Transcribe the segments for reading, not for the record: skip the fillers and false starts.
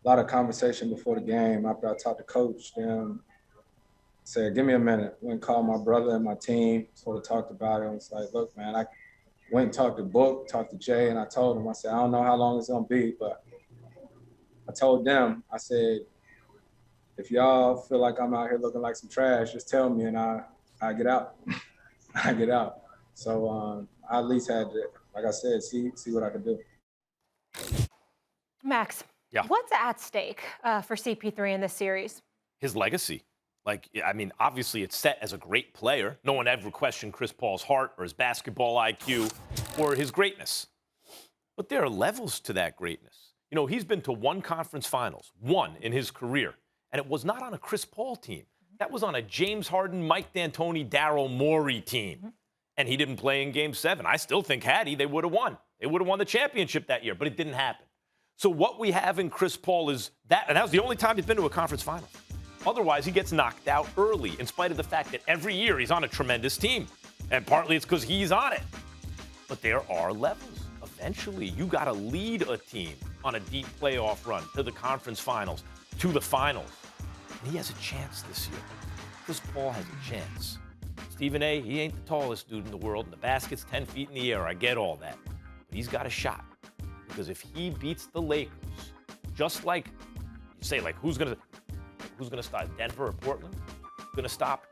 lot of conversation before the game. After I talked to coach, then said, give me a minute. Went and called my brother and my team, sort of talked about it. I was like, look, man, I went and talked to Book, talked to Jay, and I told him, I said, I don't know how long it's going to be, but I told them, I said, if y'all feel like I'm out here looking like some trash, just tell me and I get out. I get out. So I at least had to, like I said, see what I could do. Max, what's at stake for CP3 in this series? His legacy. Like, I mean, obviously it's set as a great player. No one ever questioned Chris Paul's heart or his basketball IQ or his greatness. But there are levels to that greatness. You know, he's been to one conference finals, one in his career, and it was not on a Chris Paul team. That was on a James Harden, Mike D'Antoni, Daryl Morey team. And he didn't play in Game 7. I still think had he, they would have won. They would have won the championship that year, but it didn't happen. So what we have in Chris Paul is that, and that was the only time he's been to a conference final. Otherwise, he gets knocked out early, in spite of the fact that every year he's on a tremendous team. And partly it's because he's on it. But there are levels. Eventually, you got to lead a team on a deep playoff run to the conference finals, to the finals. And he has a chance this year. Chris Paul has a chance. Stephen A., he ain't the tallest dude in the world, and the basket's 10 feet in the air. I get all that. But he's got a shot. Because if he beats the Lakers, just like you say, like, who's gonna stop Denver or Portland? Who's gonna stop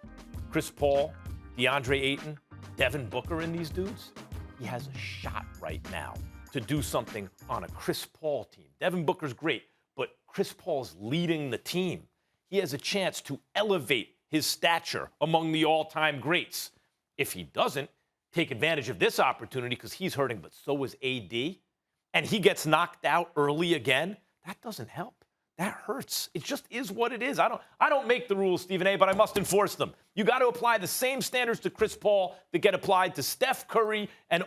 Chris Paul, DeAndre Ayton, Devin Booker and these dudes? He has a shot right now to do something on a Chris Paul team. Devin Booker's great, but Chris Paul's leading the team. He has a chance to elevate his stature among the all-time greats. If he doesn't take advantage of this opportunity, because he's hurting, but so is AD, and he gets knocked out early again, that doesn't help. That hurts. It just is what it is. I don't make the rules, Stephen A., but I must enforce them. You got to apply the same standards to Chris Paul that get applied to Steph Curry and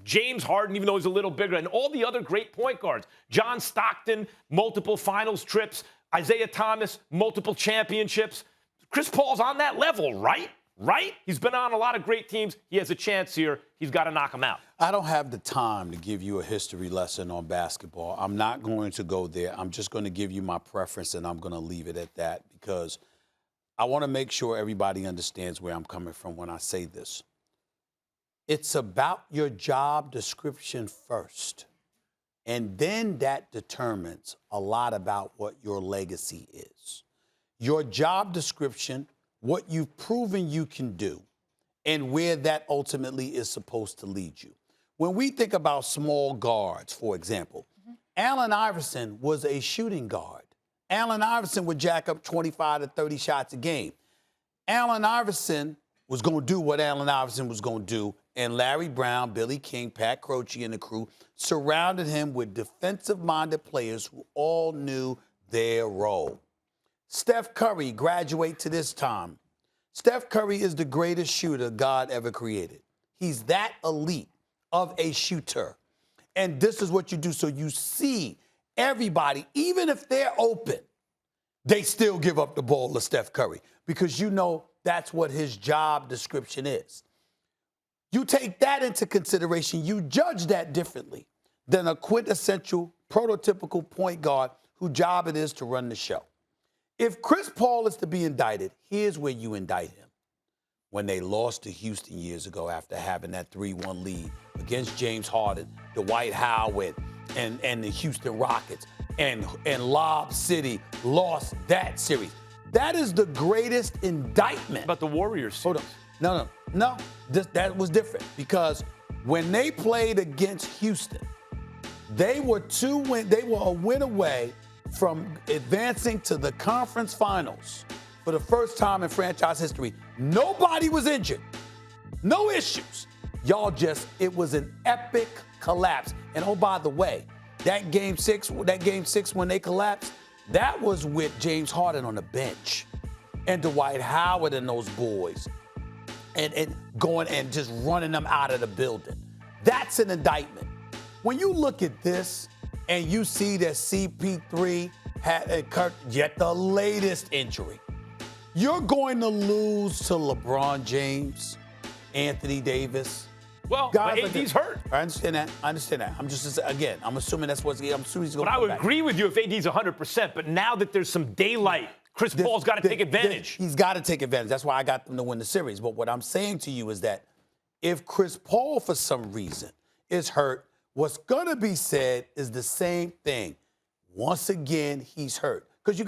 James Harden, even though he's a little bigger, and all the other great point guards. John Stockton, multiple finals trips. Isaiah Thomas, multiple championships. Chris Paul's on that level, right? Right? He's been on a lot of great teams. He has a chance here. He's got to knock him out. I don't have the time to give you a history lesson on basketball. I'm not going to go there. I'm just going to give you my preference, and I'm going to leave it at that because I want to make sure everybody understands where I'm coming from when I say this. It's about your job description first, and then that determines a lot about what your legacy is. Your job description, what you've proven you can do, and where that ultimately is supposed to lead you. When we think about small guards, for example, Allen Iverson was a shooting guard. Allen Iverson would jack up 25 to 30 shots a game. Allen Iverson was going to do what Allen Iverson was going to do, and Larry Brown, Billy King, Pat Croce, and the crew surrounded him with defensive-minded players who all knew their role. Steph Curry graduate to this time. Steph Curry is the greatest shooter God ever created. He's that elite of a shooter. And this is what you do. So you see everybody, even if they're open, they still give up the ball to Steph Curry because you know that's what his job description is. You take that into consideration, you judge that differently than a quintessential, prototypical point guard whose job it is to run the show. If Chris Paul is to be indicted, here's where you indict him. When they lost to Houston years ago after having that 3-1 lead against James Harden, Dwight Howard, and the Houston Rockets, and Lob City lost that series. That is the greatest indictment. But the Warriors series. Hold on. No. That was different because when they played against Houston, they were a win away from advancing to the conference finals for the first time in franchise history. Nobody was injured. No issues. It was an epic collapse. And oh, by the way, that game six when they collapsed, that was with James Harden on the bench and Dwight Howard and those boys and going and just running them out of the building. That's an indictment. When you look at this, and you see that CP3 had incurred yet the latest injury, you're going to lose to LeBron James, Anthony Davis, Well, guys but like AD's this. hurt. I understand that. I'm just again. I'm assuming that's what's. I'm assuming he's going. But I would agree with you if AD's 100%. But now that there's some daylight, Chris Paul's got to take advantage. He's got to take advantage. That's why I got them to win the series. But what I'm saying to you is that if Chris Paul, for some reason, is hurt, what's going to be said is the same thing. Once again, he's hurt. Because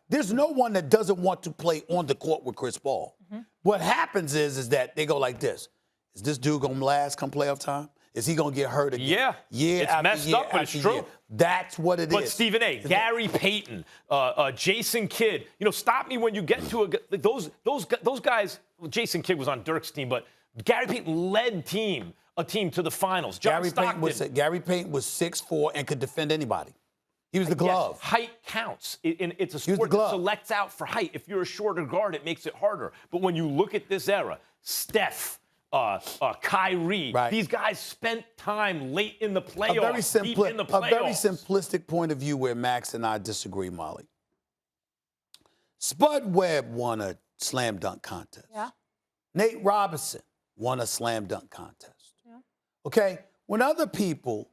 there's no one that doesn't want to play on the court with Chris Paul. Mm-hmm. What happens is that they go like this. Is this dude going to last come playoff time? Is he going to get hurt again? Yeah. Year It's after messed year up, but it's after true. year. That's what it is. But Stephen A., Gary Payton, Jason Kidd, stop me when you get to those guys. Well, Jason Kidd was on Dirk's team, but Gary Payton led a team to the finals. Gary Payton was 6'4" and could defend anybody. He was the glove. Yes, height counts. It's a sport that selects out for height. If you're a shorter guard, it makes it harder. But when you look at this era, Steph, Kyrie, right. These guys spent time late in the playoffs, deep in the playoffs. A very simplistic point of view where Max and I disagree, Molly. Spud Webb won a slam dunk contest. Yeah. Nate Robinson won a slam dunk contest. Yeah. Okay? When other people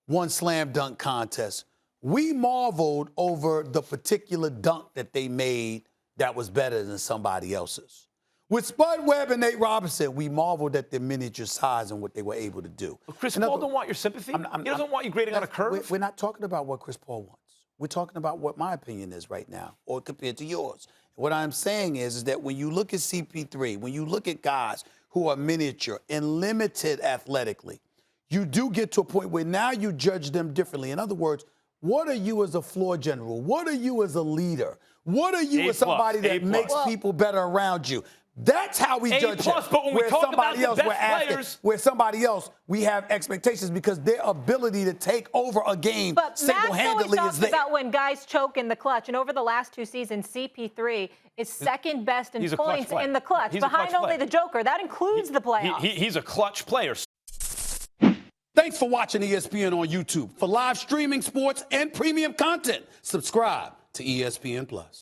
won slam dunk contests, we marveled over the particular dunk that they made that was better than somebody else's. With Spud Webb and Nate Robinson, we marveled at their miniature size and what they were able to do. But Chris Paul don't want your sympathy. He doesn't want you grading on a curve. We're not talking about what Chris Paul wants. We're talking about what my opinion is right now, or compared to yours. What I'm saying is that when you look at CP3, when you look at guys who are miniature and limited athletically, you do get to a point where now you judge them differently. In other words, what are you as a floor general? What are you as a leader? What are you as somebody that makes people better around you? That's how we judge it. But when we talk about the best players, where somebody else, we have expectations because their ability to take over a game single-handedly is there. Talks about when guys choke in the clutch, and over the last 2 seasons, CP3 is second best in points in the clutch, behind only the Joker. That includes the playoffs. He's a clutch player. Thanks for watching ESPN on YouTube. For live streaming, sports, and premium content, subscribe to ESPN+.